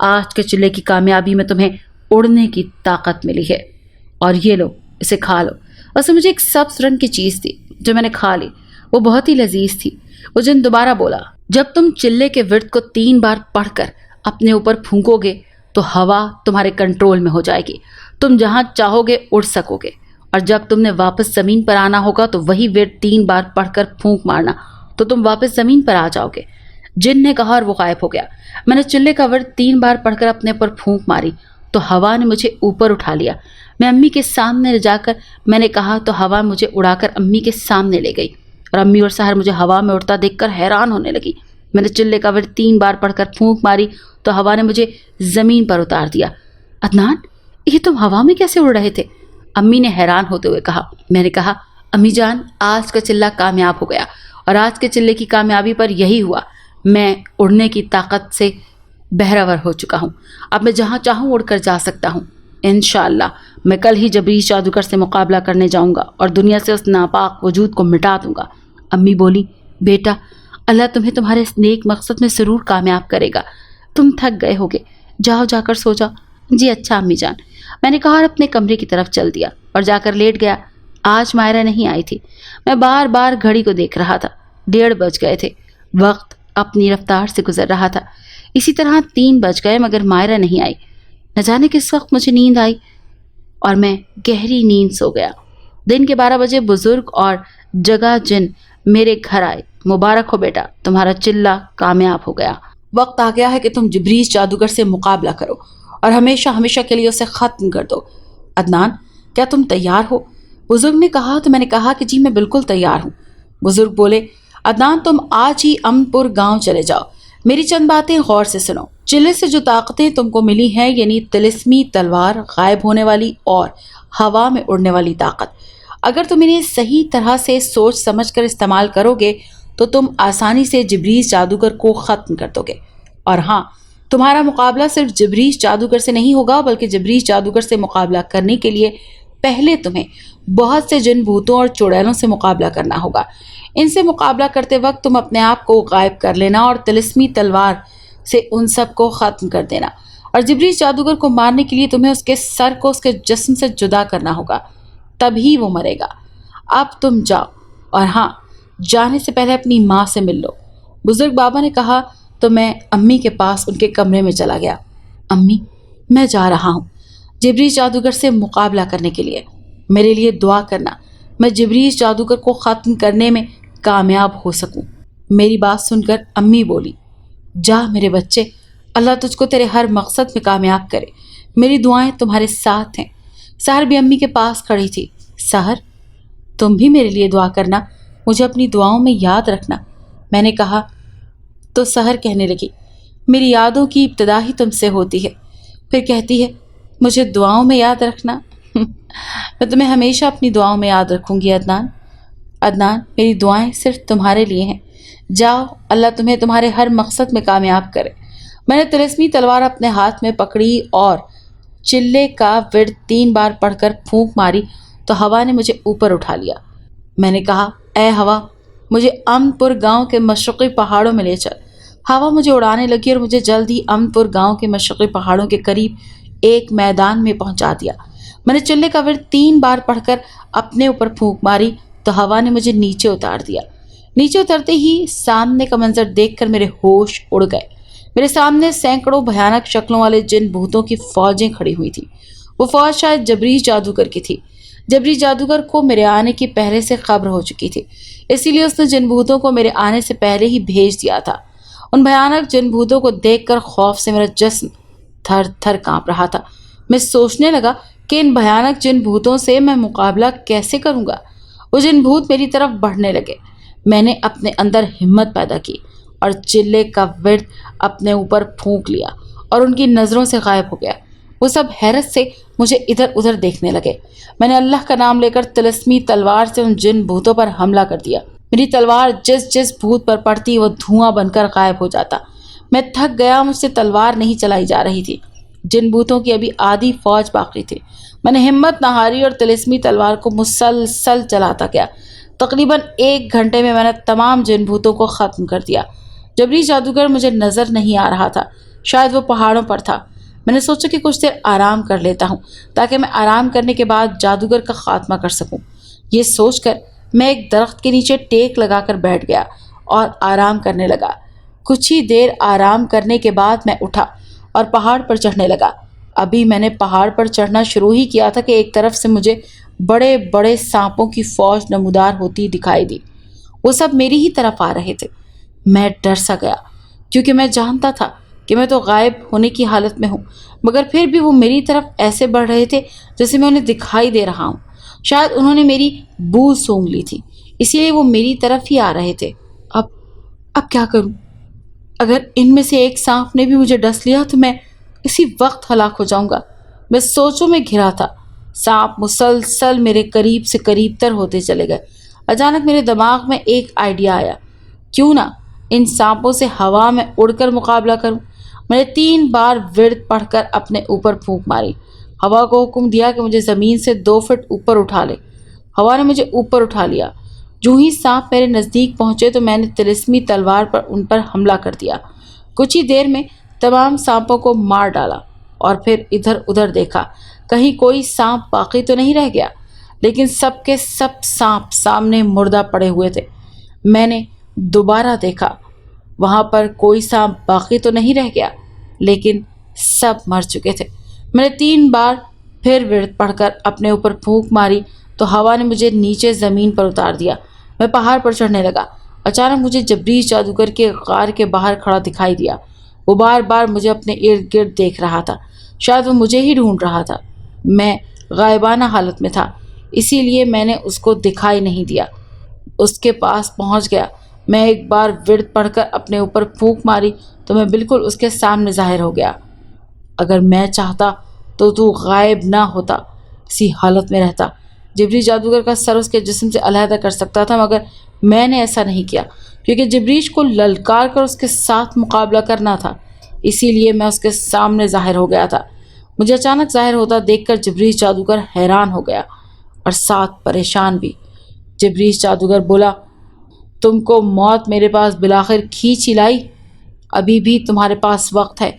آج کے چلے کی کامیابی میں تمہیں اڑنے کی طاقت ملی ہے، اور یہ لو، اسے کھا لو۔ اسے مجھے ایک سبز رنگ کی چیز تھی جو میں نے کھا لی، وہ بہت ہی لذیذ تھی۔ وہ جن دوبارہ بولا، جب تم چلے کے ورد کو 3 بار پڑھ کر اپنے اوپر پھونکو گے تو ہوا تمہارے کنٹرول میں ہو جائے گی، تم جہاں چاہو گے اڑ سکو گے، اور جب تم نے واپس زمین پر آنا ہوگا تو وہی ورد 3 بار پڑھ کر پھونک مارنا تو تم واپس زمین پر آ جاؤ گے۔ جن نے کہا اور وہ غائب ہو گیا۔ میں نے چلے کا ورد 3 بار پڑھ کر اپنے پر پھونک ماری تو ہوا نے مجھے اوپر اٹھا لیا۔ میں امی کے سامنے جا کر میں نے کہا تو ہوا مجھے اڑا کر امی کے سامنے لے گئی، اور امی اور سحر مجھے ہوا میں اڑتا دیکھ کر حیران ہونے لگی۔ میں نے چلے کا ورد 3 بار پڑھ کر پھونک ماری تو ہوا نے مجھے زمین پر اتار دیا۔ عدنان، یہ تم ہوا میں کیسے اڑ رہے تھے؟ امی نے حیران ہوتے ہوئے کہا۔ میں نے کہا، امی جان، آج کا چلہ کامیاب ہو گیا، اور آج کے چلے کی کامیابی پر یہی ہوا، میں اڑنے کی طاقت سے بہرور ہو چکا ہوں۔ اب میں جہاں چاہوں اڑ کر جا سکتا ہوں۔ انشاءاللہ میں کل ہی جبریش جادوگر سے مقابلہ کرنے جاؤں گا اور دنیا سے اس ناپاک وجود کو مٹا دوں گا۔ امی بولی، بیٹا، اللہ تمہیں تمہارے اس نیک مقصد میں ضرور کامیاب کرے گا۔ تم تھک گئے ہوگے، جاؤ جا کر سو جاؤ۔ جی اچھا امی جان، میں نے کہا اور اپنے کمرے کی طرف چل دیا اور جا کر لیٹ گیا۔ آج مائرہ نہیں آئی تھی۔ میں بار بار گھڑی کو دیکھ رہا تھا۔ 1:30 بج گئے تھے۔ وقت اپنی رفتار سے گزر رہا تھا۔ اسی طرح 3 بج گئے مگر مائرہ نہیں آئی۔ نہ جانے کس وقت مجھے نیند آئی اور میں گہری نیند سو گیا۔ دن کے 12 بجے بزرگ اور جگہ جن میرے گھر آئے۔ مبارک ہو بیٹا، تمہارا چلہ کامیاب ہو گیا۔ وقت آ گیا ہے کہ تم جبریز جادوگر سے مقابلہ کرو اور ہمیشہ ہمیشہ کے لیے اسے ختم کر دو۔ عدنان، کیا تم تیار ہو؟ بزرگ نے کہا تو میں نے کہا کہ جی میں بالکل تیار ہوں۔ بزرگ بولے، عدنان تم آج ہی امن پور گاؤں چلے جاؤ۔ میری چند باتیں غور سے سنو۔ چلے سے جو طاقتیں تم کو ملی ہیں، یعنی طلسمی تلوار، غائب ہونے والی اور ہوا میں اڑنے والی طاقت، اگر تم انہیں صحیح طرح سے سوچ سمجھ کر استعمال کرو گے تو تم آسانی سے جبریز جادوگر کو ختم کر دو گے۔ اور ہاں، تمہارا مقابلہ صرف جبریز جادوگر سے نہیں ہوگا بلکہ جبریز جادوگر سے مقابلہ کرنے کے لیے پہلے تمہیں بہت سے جن بھوتوں اور چڑیلوں سے مقابلہ کرنا ہوگا۔ ان سے مقابلہ کرتے وقت تم اپنے آپ کو غائب کر لینا اور طلسمی تلوار سے ان سب کو ختم کر دینا، اور جبریز جادوگر کو مارنے کے لیے تمہیں اس کے سر کو اس کے جسم سے جدا کرنا ہوگا، تبھی وہ مرے گا۔ اب تم جاؤ، اور ہاں، جانے سے پہلے اپنی ماں سے مل لو۔ بزرگ بابا نے کہا تو میں امی کے پاس ان کے کمرے میں چلا گیا۔ امی، میں جا رہا ہوں جبریز جادوگر سے مقابلہ کرنے کے لیے، میرے لیے دعا کرنا میں جبریز جادوگر کو ختم کرنے میں کامیاب ہو سکوں۔ میری بات سن کر امی بولی، جا میرے بچے، اللہ تجھ کو تیرے ہر مقصد میں کامیاب کرے، میری دعائیں تمہارے ساتھ ہیں۔ سحر بھی امی کے پاس کھڑی تھی۔ سحر، تم بھی میرے لیے دعا کرنا، مجھے اپنی دعاؤں میں یاد رکھنا۔ میں نے کہا تو سحر کہنے لگی، میری یادوں کی ابتدا ہی تم سے ہوتی ہے، پھر کہتی ہے مجھے دعاؤں میں یاد رکھنا۔ میں تمہیں ہمیشہ اپنی دعاؤں میں یاد رکھوں گی عدنان۔ عدنان، میری دعائیں صرف تمہارے لیے ہیں، جاؤ، اللہ تمہیں تمہارے ہر مقصد میں کامیاب کرے۔ میں نے طلسمی تلوار اپنے ہاتھ میں پکڑی اور چلے کا ورد 3 بار پڑھ کر پھونک ماری تو ہوا نے مجھے اوپر اٹھا لیا۔ میں نے کہا، اے ہوا، مجھے امن پور گاؤں کے مشرقی پہاڑوں میں لے چل۔ ہوا مجھے اڑانے لگی اور مجھے جلد ہی امن پور گاؤں کے مشرقی پہاڑوں کے قریب ایک میدان میں پہنچا دیا۔ میں نے چلے کا ورد 3 بار پڑھ کر اپنے اوپر پھونک ماری تو ہوا نے مجھے نیچے اتار دیا۔ نیچے اترتے ہی سامنے کا منظر دیکھ کر میرے ہوش اڑ گئے۔ میرے سامنے سینکڑوں بھیانک شکلوں والے جن بھوتوں کی فوجیں کھڑی ہوئی تھیں۔ وہ فوج شاید جبریز جادوگر کی تھی۔ جبریز جادوگر کو میرے آنے کی پہلے سے خبر ہو چکی تھی، اسی لیے اس نے جن بھوتوں کو میرے آنے سے پہلے ہی بھیج دیا تھا۔ ان بھیانک جن بھوتوں کو دیکھ کر خوف سے میرا جسم تھر تھر کانپ رہا تھا۔ میں سوچنے لگا کہ ان بھیانک جن بھوتوں سے میں مقابلہ کیسے کروں گا۔ وہ جن بھوت میری طرف بڑھنے لگے۔ میں نے اپنے اندر ہمت پیدا کی اور چلے کا ورد اپنے اوپر پھونک لیا اور ان کی نظروں سے غائب ہو گیا۔ وہ سب حیرت سے مجھے ادھر ادھر دیکھنے لگے۔ میں نے اللہ کا نام لے کر طلسمی تلوار سے ان جن بھوتوں پر حملہ کر دیا۔ میری تلوار جس جس بھوت پر پڑتی وہ دھواں بن کر غائب ہو جاتا۔ میں تھک گیا، مجھ سے تلوار نہیں چلائی جا رہی تھی۔ جن بھوتوں کی ابھی آدھی فوج باقی تھی۔ میں نے ہمت نہ ہاری اور طلسمی تلوار کو مسلسل چلاتا گیا۔ تقریباً 1 گھنٹے میں نے تمام جن بھوتوں کو ختم کر دیا۔ جبریز جادوگر مجھے نظر نہیں آ رہا تھا، شاید وہ پہاڑوں پر تھا۔ میں نے سوچا کہ کچھ دیر آرام کر لیتا ہوں تاکہ میں آرام کرنے کے بعد جادوگر کا خاتمہ کر سکوں۔ یہ سوچ کر میں ایک درخت کے نیچے ٹیک لگا کر بیٹھ گیا اور آرام کرنے لگا۔ کچھ ہی دیر آرام کرنے کے بعد میں اٹھا اور پہاڑ پر چڑھنے لگا۔ ابھی میں نے پہاڑ پر چڑھنا شروع ہی کیا تھا کہ ایک طرف سے مجھے بڑے بڑے سانپوں کی فوج نمودار ہوتی دکھائی دی۔ وہ سب میری ہی طرف آ رہے تھے۔ میں ڈر سا گیا کیونکہ میں جانتا تھا کہ میں تو غائب ہونے کی حالت میں ہوں، مگر پھر بھی وہ میری طرف ایسے بڑھ رہے تھے جیسے میں انہیں دکھائی دے رہا ہوں۔ شاید انہوں نے میری بو سونگھ لی تھی، اسی لیے وہ میری طرف ہی آ رہے تھے۔ اب کیا کروں؟ اگر ان میں سے ایک سانپ نے بھی مجھے ڈس لیا تو میں اسی وقت ہلاک ہو جاؤں گا۔ میں سوچوں میں گھرا تھا۔ سانپ مسلسل میرے قریب سے قریب تر ہوتے چلے گئے۔ اچانک میرے دماغ میں ایک آئیڈیا آیا، کیوں نہ ان سانپوں سے ہوا میں اڑ کر مقابلہ کروں۔ میں نے 3 بار ورد پڑھ کر اپنے اوپر پھونک ماری۔ ہوا کو حکم دیا کہ مجھے زمین سے 2 فٹ اوپر اٹھا لے۔ ہوا نے مجھے اوپر اٹھا لیا۔ جو ہی سانپ میرے نزدیک پہنچے تو میں نے طلسمی تلوار پر ان پر حملہ کر دیا۔ کچھ ہی دیر میں تمام سانپوں کو مار ڈالا اور پھر ادھر ادھر دیکھا، کہیں کوئی سانپ باقی تو نہیں رہ گیا۔ لیکن سب کے سب سانپ سامنے مردہ پڑے ہوئے تھے۔ میں نے دوبارہ دیکھا، وہاں پر کوئی سانپ باقی تو نہیں رہ گیا، لیکن سب مر چکے تھے۔ میں نے 3 بار پھر ورد پڑھ کر اپنے اوپر پھونک ماری تو ہوا نے مجھے نیچے زمین پر اتار دیا۔ میں پہاڑ پر چڑھنے لگا۔ اچانک مجھے جبریش جادوگر کے غار کے باہر کھڑا دکھائی دیا۔ وہ بار بار مجھے اپنے ارد گرد دیکھ رہا تھا، شاید وہ مجھے ہی ڈھونڈ رہا تھا۔ میں غائبانہ حالت میں تھا، اسی لیے میں نے اس کو دکھائی نہیں دیا۔ اس کے پاس پہنچ گیا۔ میں ایک بار ورد پڑھ کر اپنے اوپر پھونک ماری تو میں بالکل اس کے سامنے ظاہر ہو گیا۔ اگر میں چاہتا تو غائب نہ ہوتا، اسی حالت میں رہتا۔ جبریش جادوگر کا سر اس کے جسم سے علیحدہ کر سکتا تھا، مگر میں نے ایسا نہیں کیا کیونکہ جبریش کو للکار کر اس کے ساتھ مقابلہ کرنا تھا، اسی لیے میں اس کے سامنے ظاہر ہو گیا تھا۔ مجھے اچانک ظاہر ہوتا دیکھ کر جبریش جادوگر حیران ہو گیا اور ساتھ پریشان بھی۔ جبریش جادوگر بولا، تم کو موت میرے پاس بالآخر کھینچ ہی لائی۔ ابھی بھی تمہارے پاس وقت ہے،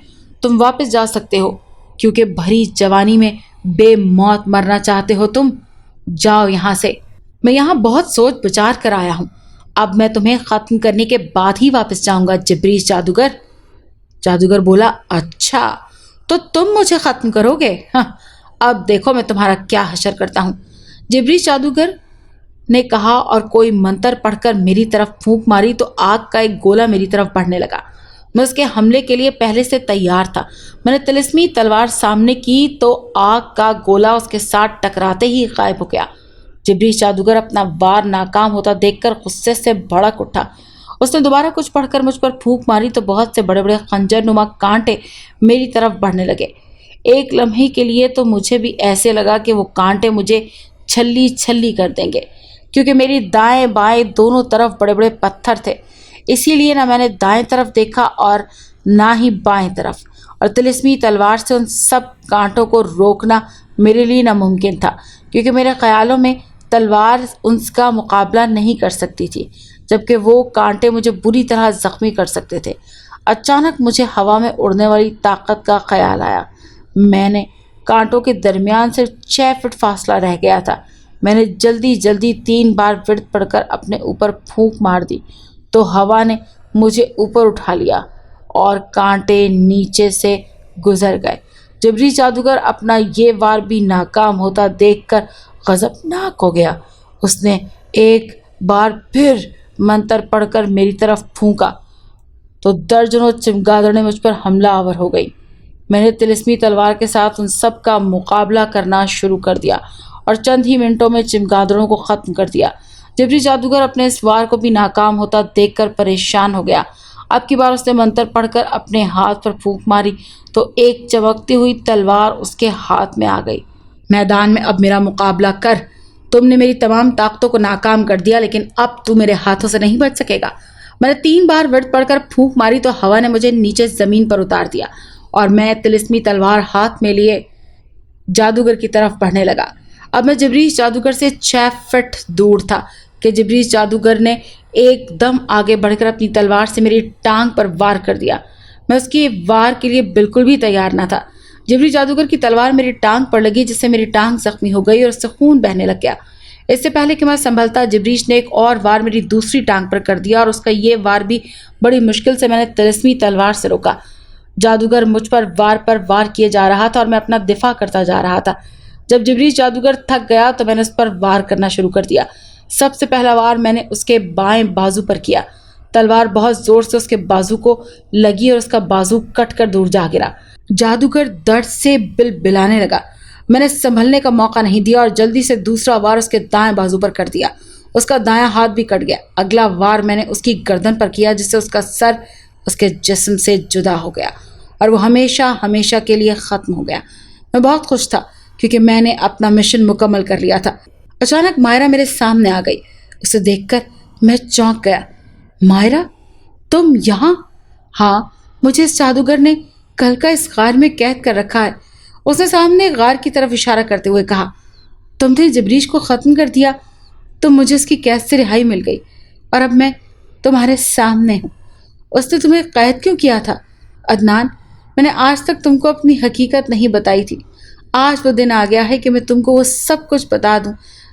تم واپس جا سکتے ہو، کیونکہ بھری جوانی میں بے موت مرنا چاہتے ہو تم۔ جاؤ یہاں سے، میں یہاں بہت سوچ بچار کر آیا ہوں۔ اب میں تمہیں ختم کرنے کے بعد ہی واپس جاؤں گا جبریش جادوگر۔ جادوگر بولا، اچھا تو تم مجھے ختم کرو گے؟ ہاں، اب دیکھو میں تمہارا کیا حشر کرتا ہوں۔ جبریش جادوگر نے کہا اور کوئی منتر پڑھ کر میری طرف پھونک ماری تو آگ کا ایک گولا میری طرف بڑھنے لگا۔ میں اس کے حملے کے لیے پہلے سے تیار تھا۔ میں نے طلسمی تلوار سامنے کی تو آگ کا گولا اس کے ساتھ ٹکراتے ہی غائب ہو گیا۔ جبریش جادوگر اپنا وار ناکام ہوتا دیکھ کر غصے سے بھڑک اٹھا۔ اس نے دوبارہ کچھ پڑھ کر مجھ پر پھونک ماری تو بہت سے بڑے بڑے خنجر نما کانٹے میری طرف بڑھنے لگے۔ ایک لمحے کے لیے تو مجھے بھی ایسے لگا کہ وہ کانٹے مجھے چھلی چھلی کر دیں گے، کیونکہ میری دائیں بائیں دونوں طرف بڑے بڑے پتھر تھے۔ اسی لیے نہ میں نے دائیں طرف دیکھا اور نہ ہی بائیں طرف، اور طلسمی تلوار سے ان سب کانٹوں کو روکنا میرے لیے ناممکن تھا، کیونکہ میرے خیالوں میں تلوار ان کا مقابلہ نہیں کر سکتی تھی، جبکہ وہ کانٹے مجھے بری طرح زخمی کر سکتے تھے۔ اچانک مجھے ہوا میں اڑنے والی طاقت کا خیال آیا۔ میں نے کانٹوں کے درمیان سے 6 فٹ فاصلہ رہ گیا تھا۔ میں نے جلدی جلدی 3 بار ورد پڑھ کر اپنے اوپر پھونک مار دی تو ہوا نے مجھے اوپر اٹھا لیا اور کانٹے نیچے سے گزر گئے۔ جبریش جادوگر اپنا یہ وار بھی ناکام ہوتا دیکھ کر غضبناک ہو گیا۔ اس نے ایک بار پھر منتر پڑھ کر میری طرف پھونکا تو درجنوں چمگادڑیں مجھ پر حملہ آور ہو گئی۔ میں نے طلسمی تلوار کے ساتھ ان سب کا مقابلہ کرنا شروع کر دیا اور چند ہی منٹوں میں چمگادڑوں کو ختم کر دیا۔ جبریش جادوگر اپنے اس وار کو بھی ناکام ہوتا دیکھ کر پریشان ہو گیا۔ اب کی بار اس نے منتر پڑھ کر اپنے ہاتھ پر پھونک ماری تو ایک چمکتی ہوئی تلوار اس کے ہاتھ میں آ گئی۔ میدان میں اب میرا مقابلہ کر، تم نے میری تمام طاقتوں کو ناکام کر دیا، لیکن اب تو میرے ہاتھوں سے نہیں بچ سکے گا۔ میں نے 3 بار ورد پڑھ کر پھونک ماری تو ہوا نے مجھے نیچے زمین پر اتار دیا اور میں طلسمی تلوار ہاتھ میں لیے جادوگر کی طرف بڑھنے لگا۔ اب میں جبریش جادوگر سے 6 فٹ دور تھا کہ جبریش جادوگر نے ایک دم آگے بڑھ کر اپنی تلوار سے میری ٹانگ پر وار کر دیا۔ میں اس کی وار کے لیے بالکل بھی تیار نہ تھا۔ جبریش جادوگر کی تلوار میری ٹانگ پر لگی، جس سے میری ٹانگ زخمی ہو گئی اور اس سے خون بہنے لگ گیا۔ اس سے پہلے کہ میں سنبھلتا، جبریش نے ایک اور وار میری دوسری ٹانگ پر کر دیا اور اس کا یہ وار بھی بڑی مشکل سے میں نے طلسمی تلوار سے روکا۔ جادوگر مجھ پر وار کیے جا رہا تھا اور میں اپنا دفاع کرتا جا رہا تھا۔ جب جبریش جادوگر تھک گیا تو میں نے اس پر وار کرنا شروع کر دیا۔ سب سے پہلا وار میں نے اس کے بائیں بازو پر کیا۔ تلوار بہت زور سے اس کے بازو کو لگی اور اس کا بازو کٹ کر دور جا گرا۔ جادوگر درد سے بلبلانے لگا۔ میں نے سنبھلنے کا موقع نہیں دیا اور جلدی سے دوسرا وار اس کے دائیں بازو پر کر دیا۔ اس کا دایاں ہاتھ بھی کٹ گیا۔ اگلا وار میں نے اس کی گردن پر کیا، جس سے اس کا سر اس کے جسم سے جدا ہو گیا اور وہ ہمیشہ ہمیشہ کے لیے ختم ہو گیا۔ میں بہت خوش تھا کیونکہ میں نے اپنا مشن مکمل کر لیا تھا۔ اچانک مائرہ میرے سامنے آ گئی۔ اسے دیکھ کر میں چونک گیا۔ مائرہ، تم یہاں؟ ہاں، مجھے اس جادوگر نے کل کا اس غار میں قید کر رکھا ہے۔ اس نے سامنے غار کی طرف اشارہ کرتے ہوئے کہا، تم نے جبریش کو ختم کر دیا تو مجھے اس کی قید سے رہائی مل گئی اور اب میں تمہارے سامنے ہوں۔ اس نے تمہیں قید کیوں کیا تھا؟ عدنان، میں نے آج تک تم کو اپنی حقیقت نہیں بتائی تھی۔ آج وہ دن آ گیا ہے کہ میں تم کو وہ سب کچھ بتا دوں